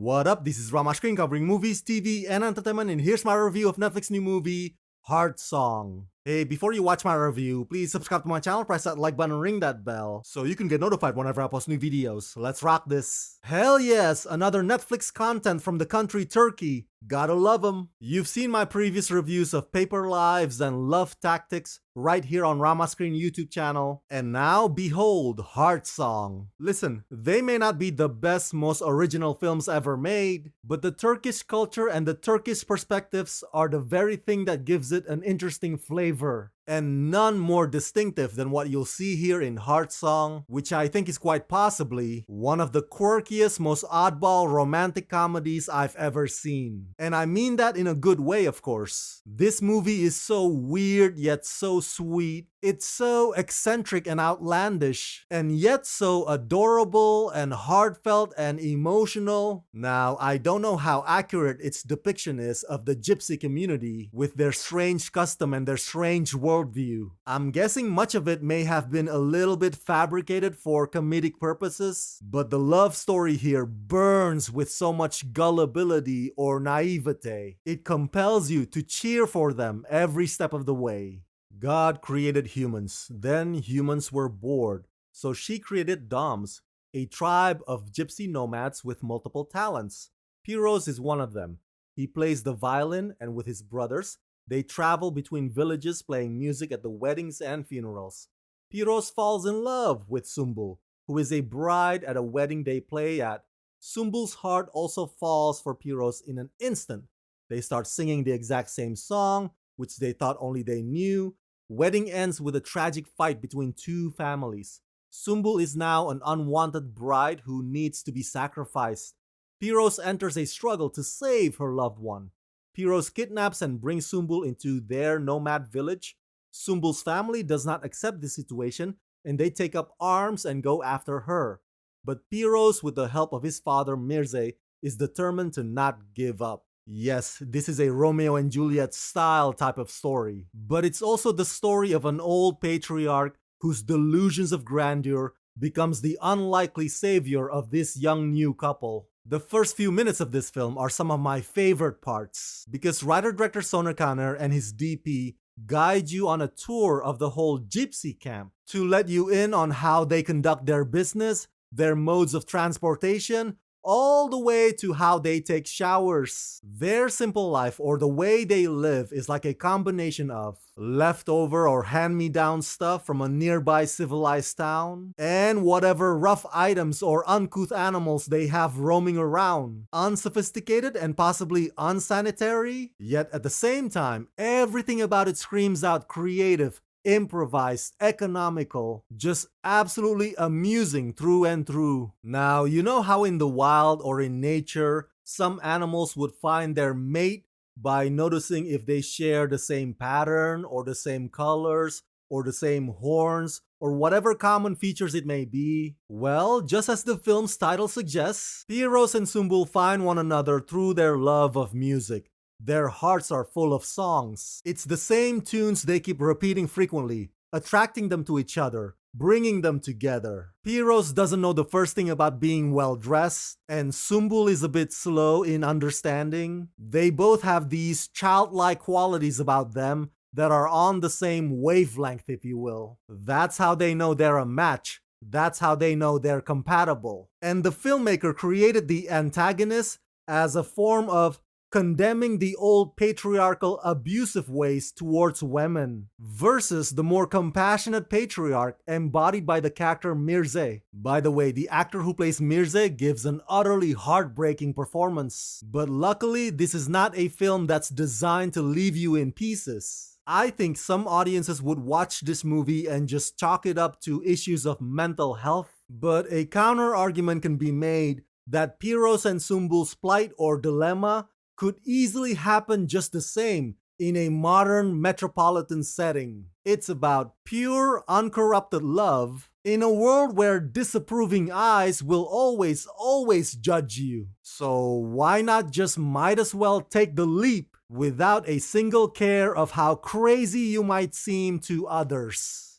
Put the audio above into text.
What up? This is Rama Screen covering movies, TV, and entertainment, and here's my review of Netflix new movie, Heartsong. Hey, before you watch my review, please subscribe to my channel, press that like button, ring that bell, so you can get notified whenever I post new videos. Let's rock this. Hell yes, another Netflix content from the country Turkey. Gotta love 'em. You've seen my previous reviews of Paper Lives and Love Tactics right here on Rama Screen YouTube channel. And now, behold, Heartsong. Listen, they may not be the best, most original films ever made, but the Turkish culture and the Turkish perspectives are the very thing that gives it an interesting flavor. And none more distinctive than what you'll see here in Heartsong, which I think is quite possibly one of the quirkiest, most oddball romantic comedies I've ever seen. And I mean that in a good way, of course. This movie is so weird yet so sweet. It's so eccentric and outlandish, and yet so adorable and heartfelt and emotional. Now, I don't know how accurate its depiction is of the gypsy community with their strange custom and their strange worldview. I'm guessing much of it may have been a little bit fabricated for comedic purposes, but the love story here burns with so much gullibility or naivete. It compels you to cheer for them every step of the way. God created humans, then humans were bored, so she created Doms, a tribe of gypsy nomads with multiple talents. Piros is one of them. He plays the violin, and with his brothers, they travel between villages playing music at the weddings and funerals. Piros falls in love with Sumbul, who is a bride at a wedding they play at. Sumbul's heart also falls for Piros in an instant. They start singing the exact same song, which they thought only they knew. Wedding ends with a tragic fight between two families. Sumbul is now an unwanted bride who needs to be sacrificed. Piros enters a struggle to save her loved one. Piros kidnaps and brings Sumbul into their nomad village. Sumbul's family does not accept the situation, and they take up arms and go after her. But Piros, with the help of his father Mirze, is determined to not give up. Yes, this is a Romeo and Juliet style type of story, but it's also the story of an old patriarch whose delusions of grandeur becomes the unlikely savior of this young new couple. The first few minutes of this film are some of my favorite parts, because writer-director Soner Kaner and his DP guide you on a tour of the whole gypsy camp to let you in on how they conduct their business, their modes of transportation, all the way to how they take showers. Their simple life, or the way they live, is like a combination of leftover or hand-me-down stuff from a nearby civilized town, and whatever rough items or uncouth animals they have roaming around. Unsophisticated and possibly unsanitary, yet at the same time, everything about it screams out creative, improvised, economical, just absolutely amusing through and through. Now, you know how in the wild or in nature, some animals would find their mate by noticing if they share the same pattern or the same colors or the same horns or whatever common features it may be? Well, just as the film's title suggests, Piros and Sumbul find one another through their love of music. Their hearts are full of songs. It's the same tunes they keep repeating frequently, attracting them to each other, bringing them together. Piros doesn't know the first thing about being well-dressed, and Sumbul is a bit slow in understanding. They both have these childlike qualities about them that are on the same wavelength, if you will. That's how they know they're a match. That's how they know they're compatible. And the filmmaker created the antagonist as a form of condemning the old patriarchal abusive ways towards women versus the more compassionate patriarch embodied by the character Mirze. By the way, the actor who plays Mirze gives an utterly heartbreaking performance. But luckily, this is not a film that's designed to leave you in pieces. I think some audiences would watch this movie and just chalk it up to issues of mental health, but a counter argument can be made that Piros and Sumbul's plight or dilemma could easily happen just the same in a modern metropolitan setting. It's about pure, uncorrupted love in a world where disapproving eyes will always judge you. So why not just might as well take the leap without a single care of how crazy you might seem to others?